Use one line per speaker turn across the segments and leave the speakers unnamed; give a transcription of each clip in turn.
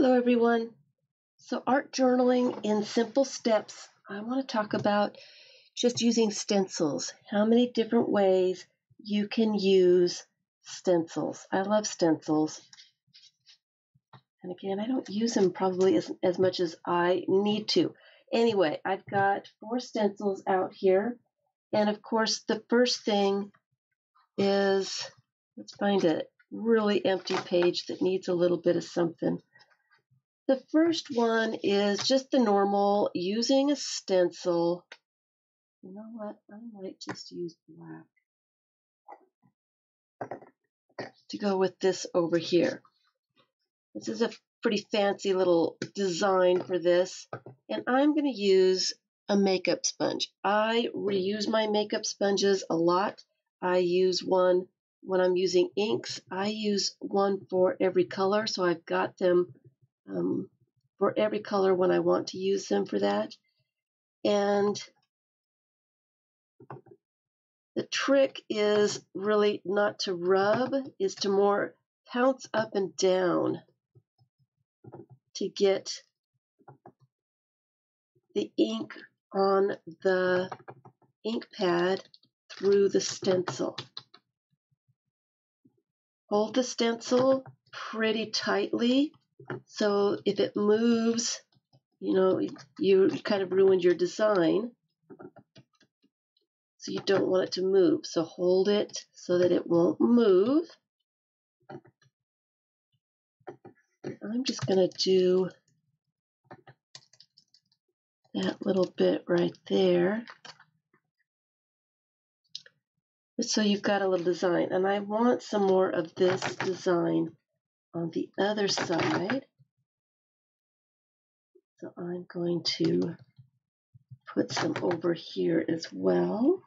Hello everyone. So art journaling in simple steps. I want to talk about just using stencils. How many different ways you can use stencils. I love stencils. And again, I don't use them probably as much as I need to. Anyway, I've got 4 stencils out here. And of course, the first thing is, let's find a really empty page that needs a little bit of something. The first one is just the normal, using a stencil. You know what? I might just use black to go with this over here. This is a pretty fancy little design for this. And I'm going to use a makeup sponge. I reuse my makeup sponges a lot. I use one when I'm using inks. I use one for every color, so I've got them for every color when I want to use them for that. And the trick is really not to rub, is to more pounce up and down to get the ink on the ink pad through the stencil. Hold the stencil pretty tightly, so if it moves, you kind of ruined your design. So you don't want it to move. So hold it so that it won't move. I'm just going to do that little bit right there. So you've got a little design. And I want some more of this design on the other side. So I'm going to put some over here as well.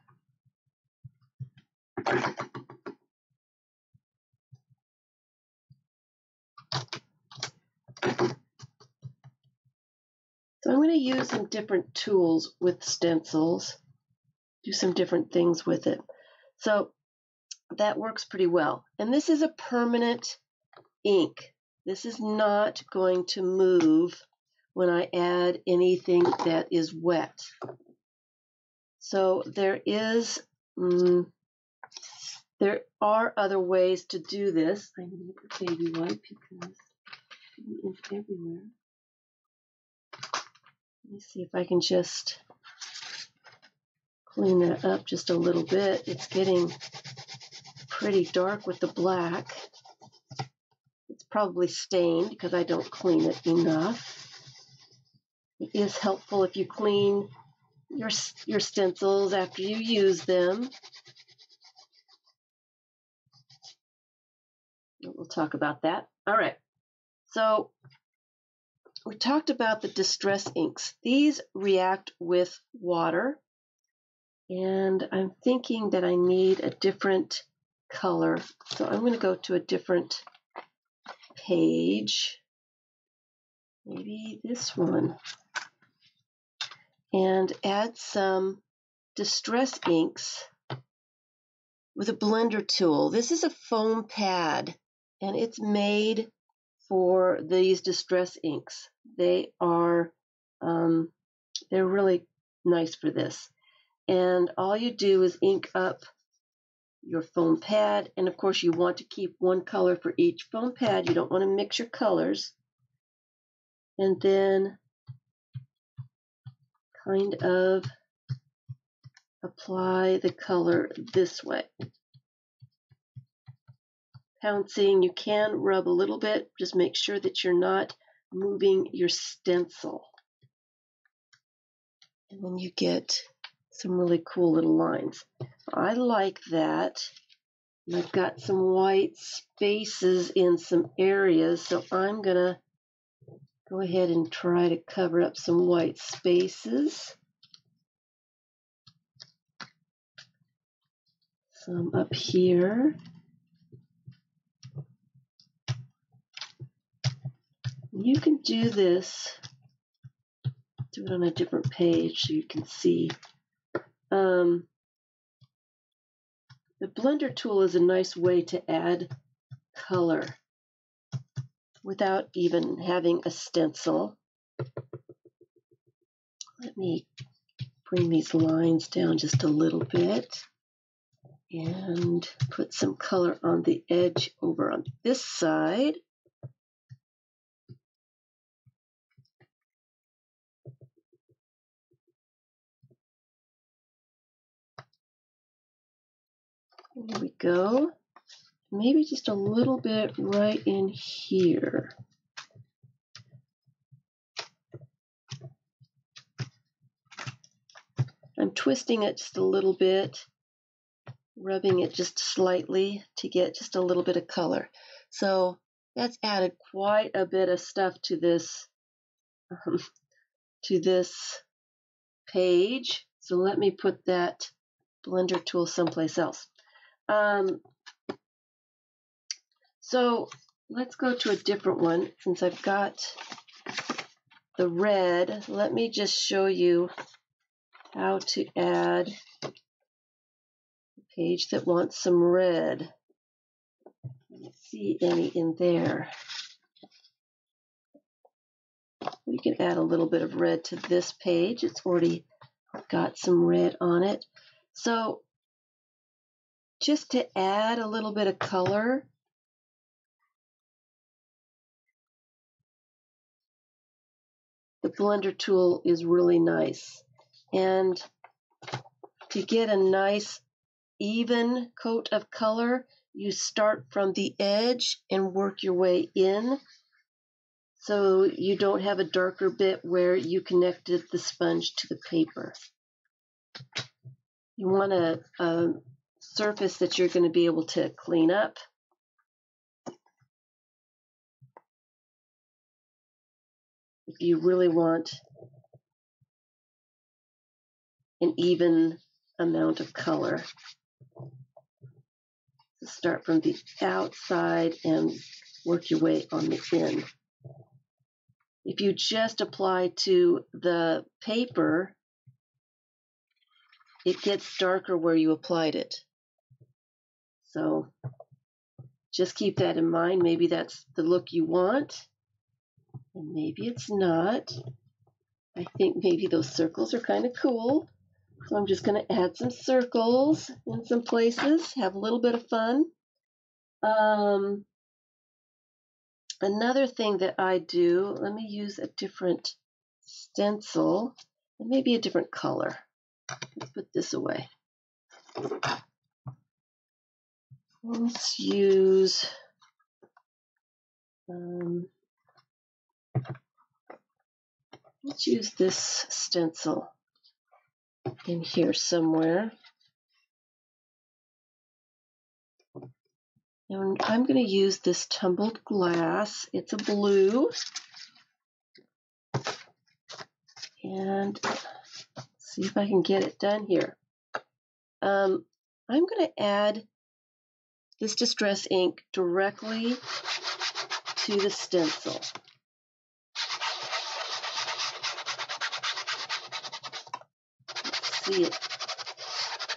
So I'm going to use some different tools with stencils, do some different things with it. So that works pretty well. And this is a permanent ink. This is not going to move when I add anything that is wet. So there are other ways to do this. I need a baby wipe because it's everywhere. Let me see if I can just clean that up just a little bit. It's getting pretty dark with the black. It's probably stained because I don't clean it enough. It is helpful if you clean your stencils after you use them. We'll talk about that. All right. So we talked about the distress inks. These react with water. And I'm thinking that I need a different color. So I'm going to go to a different page. Maybe this one. And add some distress inks with a blender tool. This is a foam pad, and it's made for these distress inks. They are they're really nice for this. And all you do is ink up your foam pad, and of course you want to keep one color for each foam pad. You don't want to mix your colors. And then kind of apply the color this way. Pouncing, you can rub a little bit, just make sure that you're not moving your stencil. And then you get some really cool little lines. I like that. And I've got some white spaces in some areas, so I'm going to go ahead and try to cover up some white spaces. Some up here. You can do this, do it on a different page so you can see. The blender tool is a nice way to add color. without even having a stencil. Let me bring these lines down just a little bit and put some color on the edge over on this side. There we go. Maybe just a little bit right in here. I'm twisting it just a little bit, rubbing it just slightly to get just a little bit of color. So that's added quite a bit of stuff to this page. So let me put that blender tool someplace else. So let's go to a different one. Since I've got the red, let me just show you how to add a page that wants some red. I don't see any in there. We can add a little bit of red to this page. It's already got some red on it. So just to add a little bit of color, the blender tool is really nice. And to get a nice even coat of color, you start from the edge and work your way in, so you don't have a darker bit where you connected the sponge to the paper. You want a surface that you're going to be able to clean up. If you really want an even amount of color, so start from the outside and work your way on the in. If you just apply to the paper, it gets darker where you applied it. So just keep that in mind. Maybe that's the look you want, and maybe it's not. I think maybe those circles are kind of cool. So I'm just going to add some circles in some places, have a little bit of fun. Another thing that I do, let me use a different stencil and maybe a different color. Let's put this away. Let's use this stencil in here somewhere. And I'm going to use this tumbled glass. It's a blue. And see if I can get it done here. I'm going to add this distress ink directly to the stencil. See it?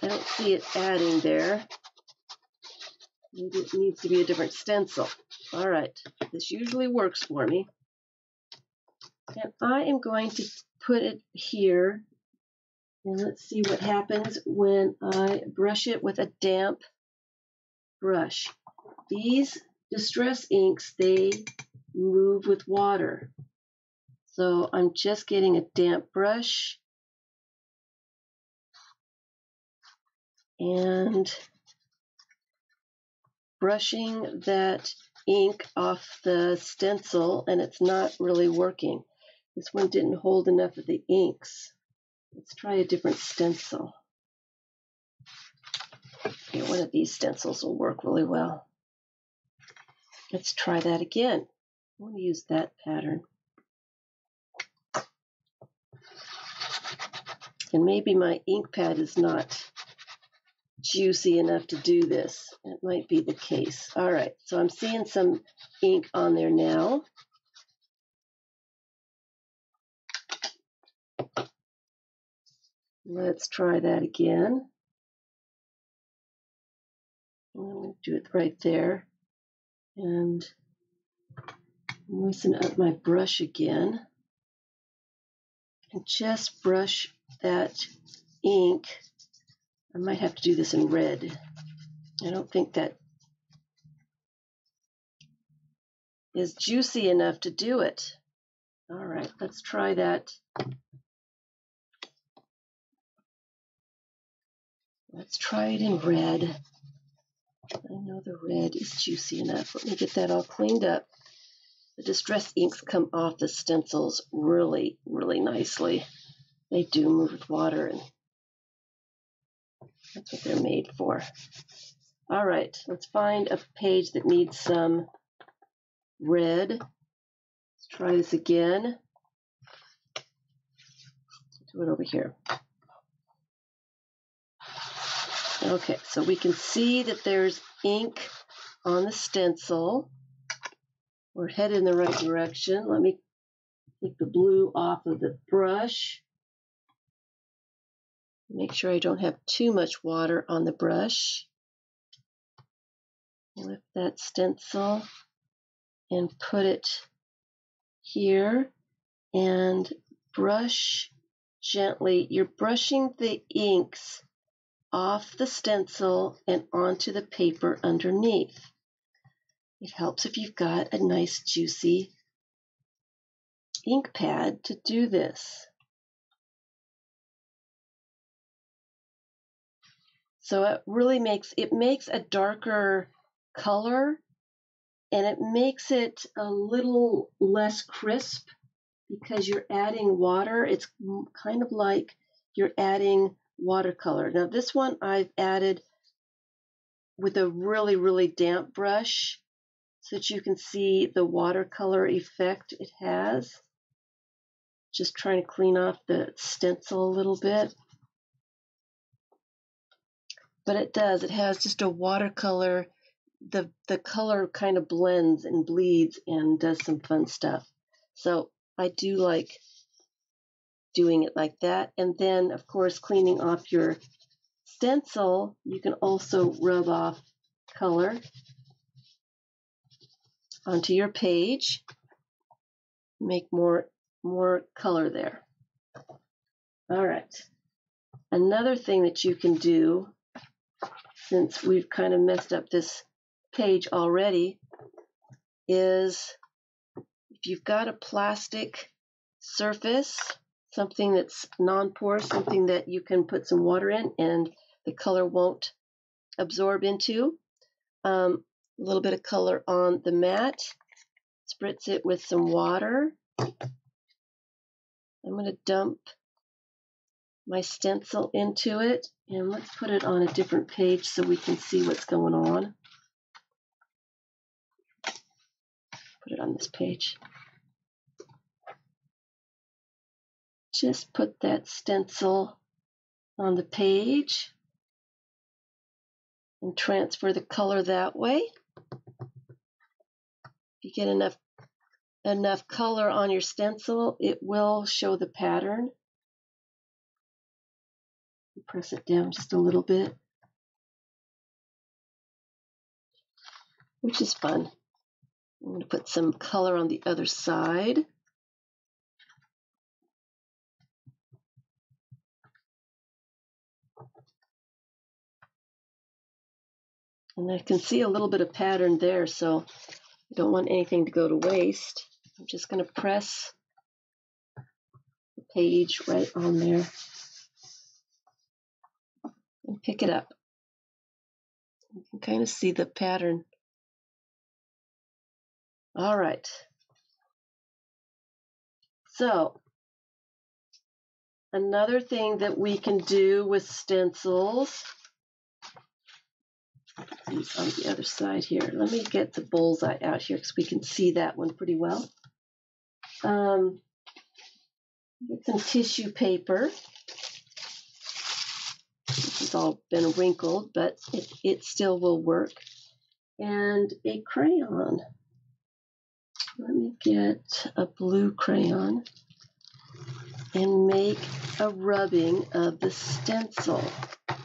I don't see it adding there. Maybe it needs to be a different stencil. All right, this usually works for me. And I am going to put it here. And let's see what happens when I brush it with a damp brush. These distress inks, they move with water. So I'm just getting a damp brush and brushing that ink off the stencil, and it's not really working. This one didn't hold enough of the inks. Let's try a different stencil. Okay, one of these stencils will work really well. Let's try that again. I want to use that pattern. And maybe my ink pad is not juicy enough to do this. It might be the case. All right, so I'm seeing some ink on there now. Let's try that again. I'm going to do it right there. And Loosen up my brush again and just brush that ink. I might have to do this in red. I don't think that is juicy enough to do it. All right, let's try that. Let's try it in red. I know the red is juicy enough. Let me get that all cleaned up. The distress inks come off the stencils really, really nicely. They do move with water, and that's what they're made for. All right, let's find a page that needs some red. Let's try this again. Do it over here. Okay, so we can see that there's ink on the stencil. We're headed in the right direction. Let me take the blue off of the brush. Make sure I don't have too much water on the brush. Lift that stencil and put it here and brush gently. You're brushing the inks off the stencil and onto the paper underneath. It helps if you've got a nice juicy ink pad to do this. So it really makes a darker color, and it makes it a little less crisp because you're adding water. It's kind of like you're adding watercolor. Now this one I've added with a really, really damp brush so that you can see the watercolor effect it has. Just trying to clean off the stencil a little bit. But it does. It has just a watercolor. The color kind of blends and bleeds and does some fun stuff. So I do like doing it like that. And then, of course, cleaning off your stencil, you can also rub off color onto your page. Make more color there. All right. Another thing that you can do, since we've kind of messed up this page already, is if you've got a plastic surface, something that's non-porous, something that you can put some water in and the color won't absorb into, a little bit of color on the mat, spritz it with some water. I'm going to dump my stencil into it, and let's put it on a different page so we can see what's going on. Put it on this page. Just put that stencil on the page and transfer the color that way. If you get enough color on your stencil, it will show the pattern. Press it down just a little bit, which is fun. I'm going to put some color on the other side. And I can see a little bit of pattern there, so I don't want anything to go to waste. I'm just going to press the page right on there and pick it up. You can kind of see the pattern. All right. So another thing that we can do with stencils, these on the other side here. Let me get the bullseye out here so we can see that one pretty well. Get some tissue paper. This has all been wrinkled, but it still will work. And a crayon. Let me get a blue crayon and make a rubbing of the stencil. I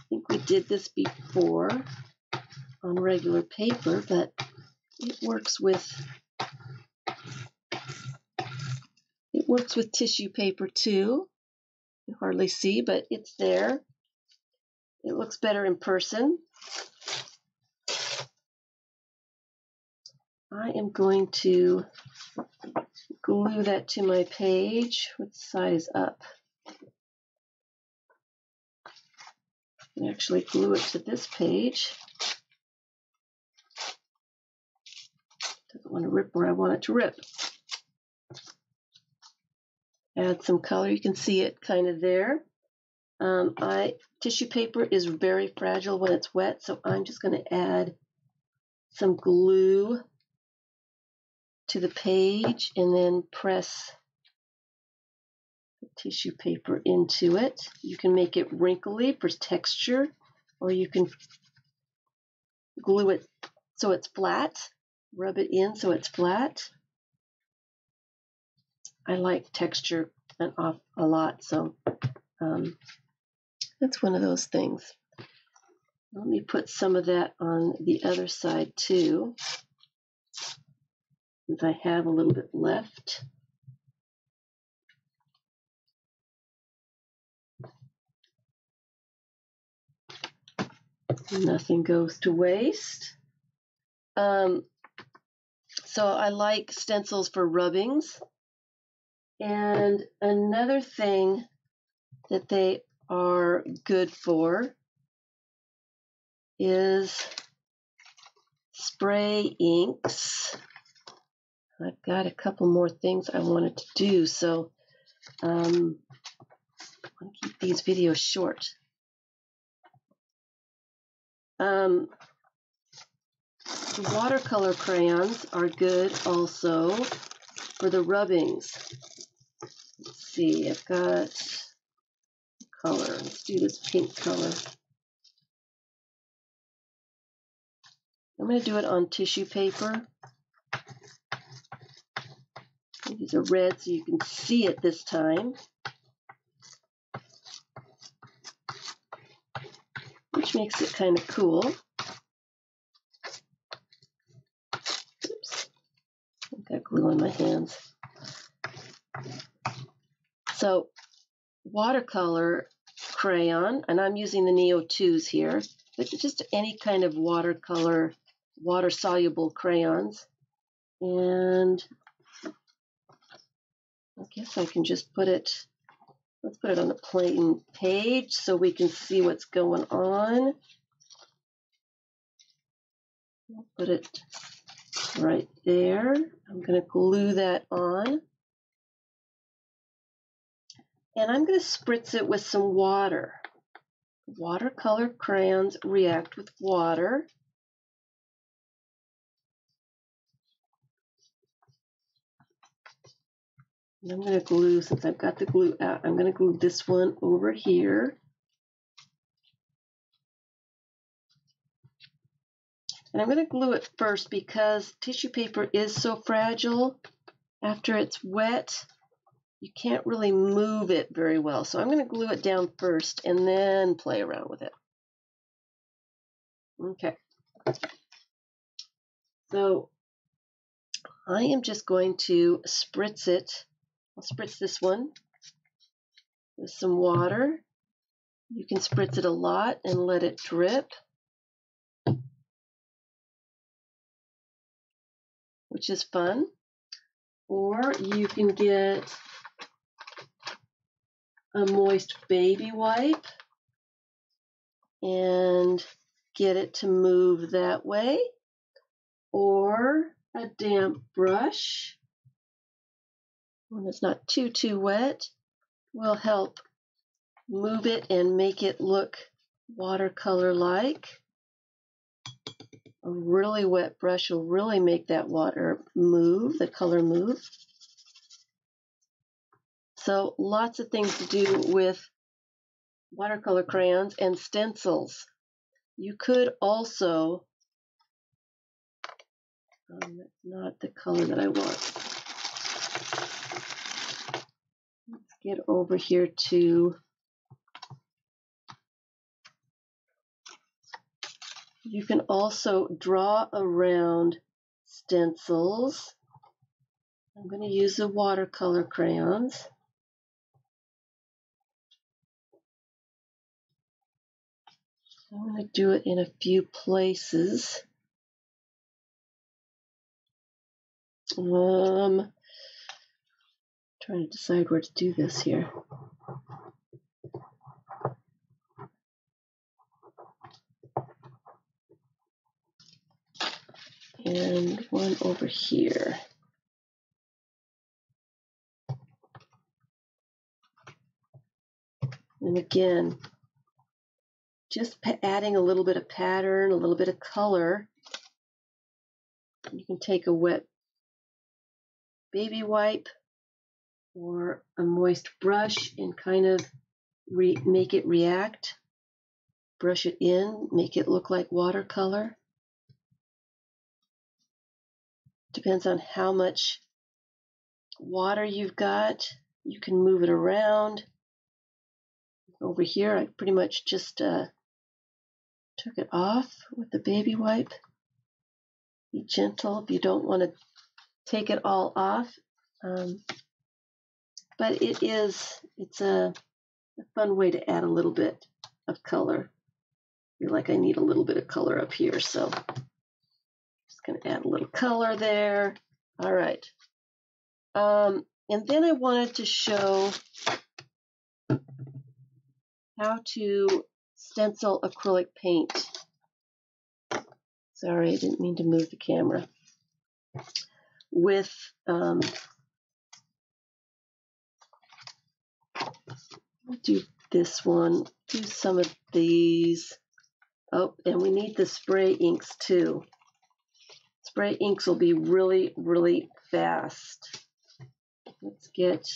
think we did this before on regular paper, but it works with Works with tissue paper too. You hardly see, but it's there. It looks better in person. I am going to glue that to my page with size up. And actually glue it to this page. Doesn't want to rip where I want it to rip. Add some color. You can see it kind of there. Tissue paper is very fragile when it's wet, so I'm just going to add some glue to the page and then press the tissue paper into it. You can make it wrinkly for texture, or you can glue it so it's flat, rub it in so it's flat. I like texture a lot, so that's one of those things. Let me put some of that on the other side too, since I have a little bit left. Nothing goes to waste. So I like stencils for rubbings. And another thing that they are good for is spray inks. I've got a couple more things I wanted to do, so I'm going to keep these videos short. The watercolor crayons are good also for the rubbings. Let's see, I've got color. Let's do this pink color. I'm going to do it on tissue paper. These are red so you can see it this time, which makes it kind of cool. Oops, I've got glue on my hands. So watercolor crayon, and I'm using the Neo 2s here, but just any kind of watercolor, water-soluble crayons. And I guess I can just put it, let's put it on a plain page so we can see what's going on. I'll put it right there. I'm going to glue that on. And I'm going to spritz it with some water. Watercolor crayons react with water. And I'm going to glue, since I've got the glue out, I'm going to glue this one over here. And I'm going to glue it first because tissue paper is so fragile. After it's wet, you can't really move it very well. So I'm going to glue it down first and then play around with it. Okay. So I am just going to spritz it. I'll spritz this one with some water. You can spritz it a lot and let it drip, which is fun. Or you can get a moist baby wipe and get it to move that way. Or a damp brush, when it's not too wet, will help move it and make it look watercolor-like. A really wet brush will really make that water move, the color move. So lots of things to do with watercolor crayons and stencils. You could also, that's not the color that I want. Let's get over here to, you can also draw around stencils. I'm going to use the watercolor crayons. I'm going to do it in a few places. Trying to decide where to do this here. And one over here. And again, just adding a little bit of pattern, a little bit of color. You can take a wet baby wipe or a moist brush and kind of make it react. Brush it in, make it look like watercolor. Depends on how much water you've got. You can move it around. Over here, I pretty much just took it off with the baby wipe. Be gentle if you don't want to take it all off. But it's a fun way to add a little bit of color. I feel like I need a little bit of color up here, so just going to add a little color there. All right. And then I wanted to show how to stencil acrylic paint. Sorry, I didn't mean to move the camera. With I'll do this one, do some of these. Oh, and we need the spray inks too. Spray inks will be really, really fast. Let's get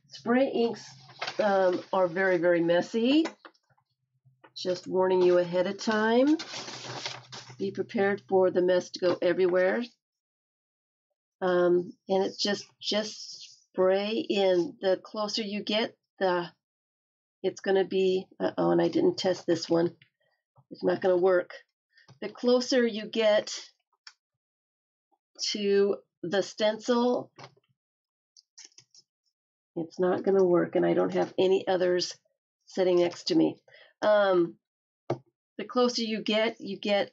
spray inks are very, very messy. Just warning you ahead of time. Be prepared for the mess to go everywhere. And it's just spray in. The closer you get, it's going to be, oh, and I didn't test this one. It's not going to work. The closer you get to the stencil, it's not going to work, and I don't have any others sitting next to me. The closer you get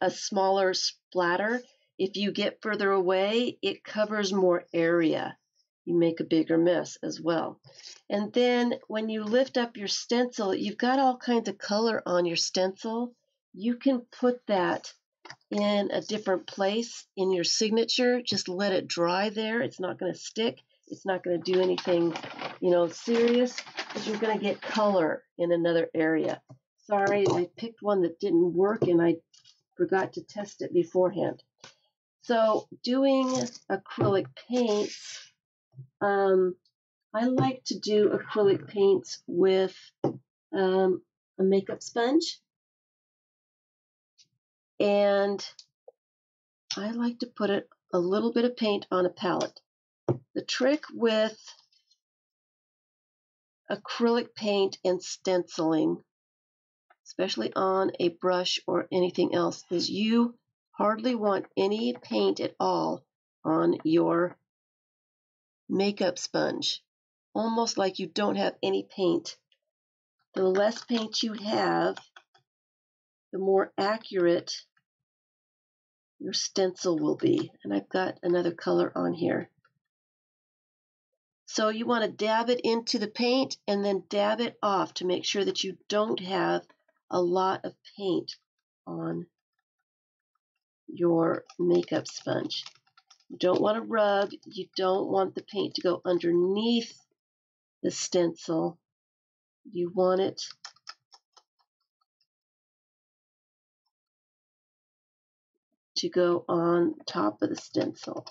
a smaller splatter. If you get further away, it covers more area. You make a bigger mess as well. And then when you lift up your stencil, you've got all kinds of color on your stencil. You can put that in a different place in your signature. Just let it dry there. It's not going to stick. It's not going to do anything, serious, but you're going to get color in another area. Sorry, I picked one that didn't work and I forgot to test it beforehand. So doing acrylic paints, I like to do acrylic paints with a makeup sponge. And I like to put a little bit of paint on a palette. The trick with acrylic paint and stenciling, especially on a brush or anything else, is you hardly want any paint at all on your makeup sponge. Almost like you don't have any paint. The less paint you have, the more accurate your stencil will be. And I've got another color on here. So you want to dab it into the paint and then dab it off to make sure that you don't have a lot of paint on your makeup sponge. You don't want to rub. You don't want the paint to go underneath the stencil. You want it to go on top of the stencil.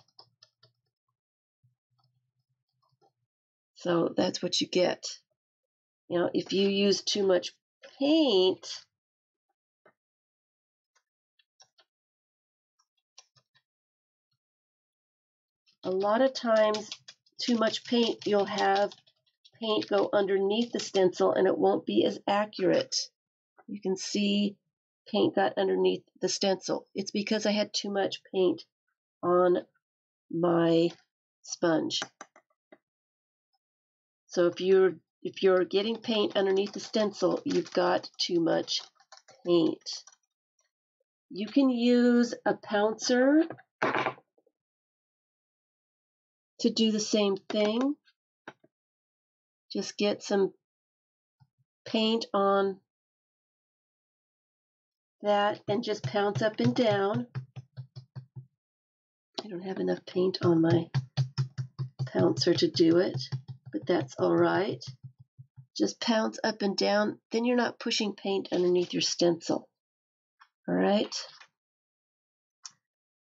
So that's what you get. If you use too much paint, a lot of times too much paint, you'll have paint go underneath the stencil and it won't be as accurate You can see paint got underneath the stencil. It's because I had too much paint on my sponge. So if you're getting paint underneath the stencil, you've got too much paint. You can use a pouncer to do the same thing. Just get some paint on that and just pounce up and down. I don't have enough paint on my pouncer to do it, but that's all right. Just pounce up and down, then you're not pushing paint underneath your stencil. All right.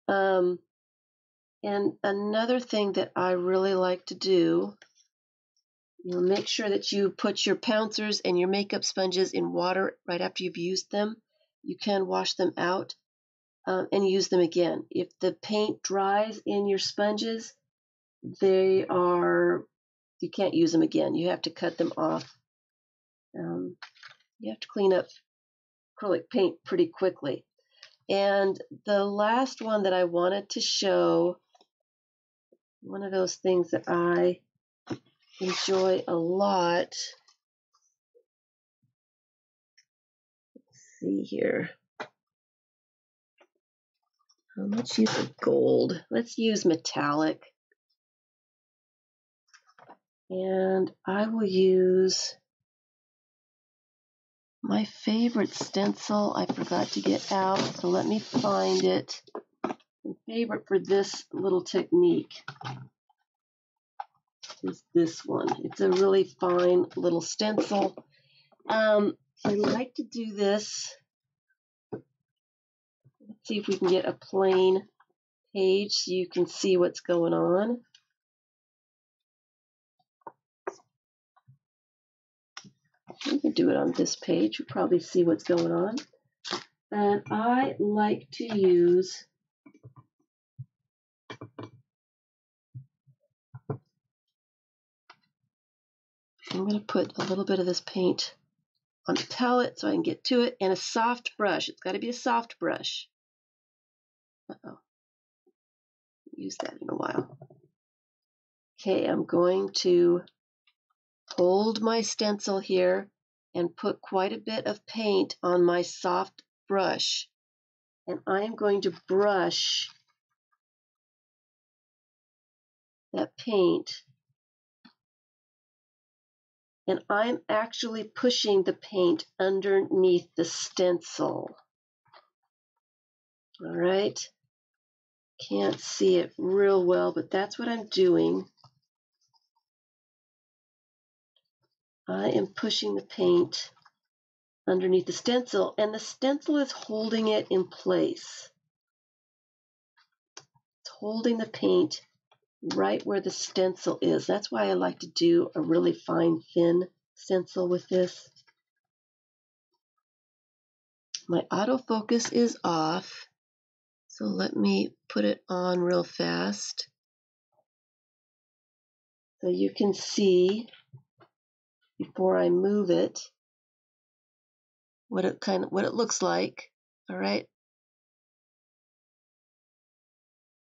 And another thing that I really like to do, make sure that you put your pouncers and your makeup sponges in water right after you've used them. You can wash them out and use them again. If the paint dries in your sponges, you can't use them again. You have to cut them off. You have to clean up acrylic paint pretty quickly. And the last one that I wanted to show, one of those things that I enjoy a lot. Let's see here. Let's use a gold. Let's use metallic. And I will use my favorite stencil. I forgot to get out, so let me find it. My favorite for this little technique is this one. It's a really fine little stencil. I like to do this. Let's see if we can get a plain page so you can see what's going on. We can do it on this page. You probably see what's going on. And I like to use I'm going to put a little bit of this paint on the palette so I can get to it, and a soft brush. It's got to be a soft brush. Uh-oh. Use that in a while. Okay, I'm going to hold my stencil here and put quite a bit of paint on my soft brush. And I am going to brush that paint. And I'm actually pushing the paint underneath the stencil. All right. Can't see it real well, but that's what I'm doing. I am pushing the paint underneath the stencil, and the stencil is holding it in place. It's holding the paint right where the stencil is. That's why I like to do a really fine, thin stencil with this. My autofocus is off, so let me put it on real fast so you can see before I move it what it looks like. All right.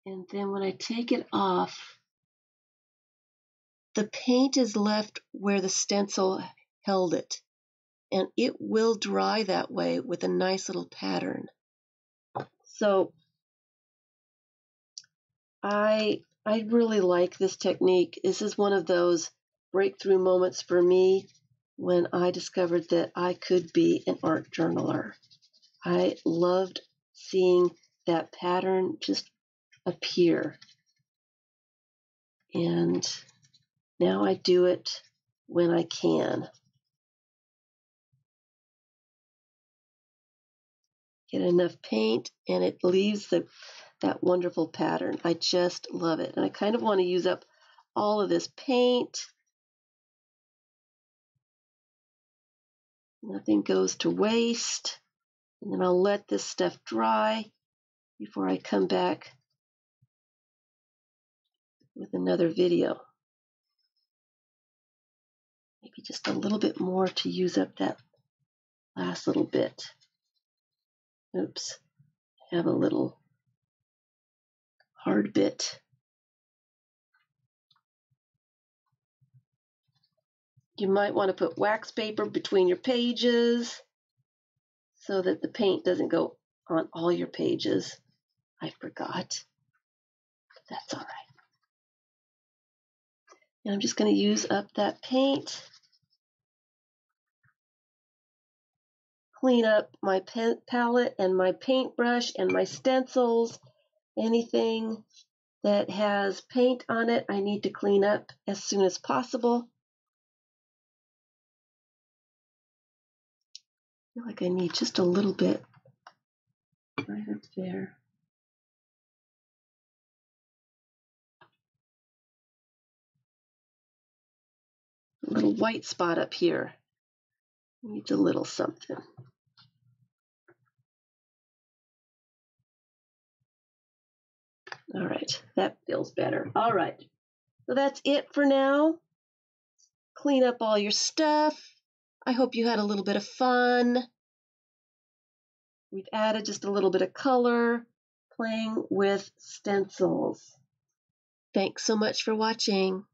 And then when I take it off, the paint is left where the stencil held it, and it will dry that way with a nice little pattern. So I really like this technique. This is one of those breakthrough moments for me when I discovered that I could be an art journaler. I loved seeing that pattern just appear. And now I do it when I can. Get enough paint and it leaves that wonderful pattern. I just love it. And I kind of want to use up all of this paint. Nothing goes to waste. And then I'll let this stuff dry before I come back with another video. Maybe just a little bit more to use up that last little bit. Oops, have a little hard bit. You might want to put wax paper between your pages so that the paint doesn't go on all your pages. I forgot. That's all right. And I'm just going to use up that paint. Clean up my palette and my paintbrush and my stencils. Anything that has paint on it, I need to clean up as soon as possible. I feel like I need just a little bit right up there. A little white spot up here. Needs a little something. All right, that feels better. All right, so that's it for now. Clean up all your stuff. I hope you had a little bit of fun. We've added just a little bit of color, playing with stencils. Thanks so much for watching.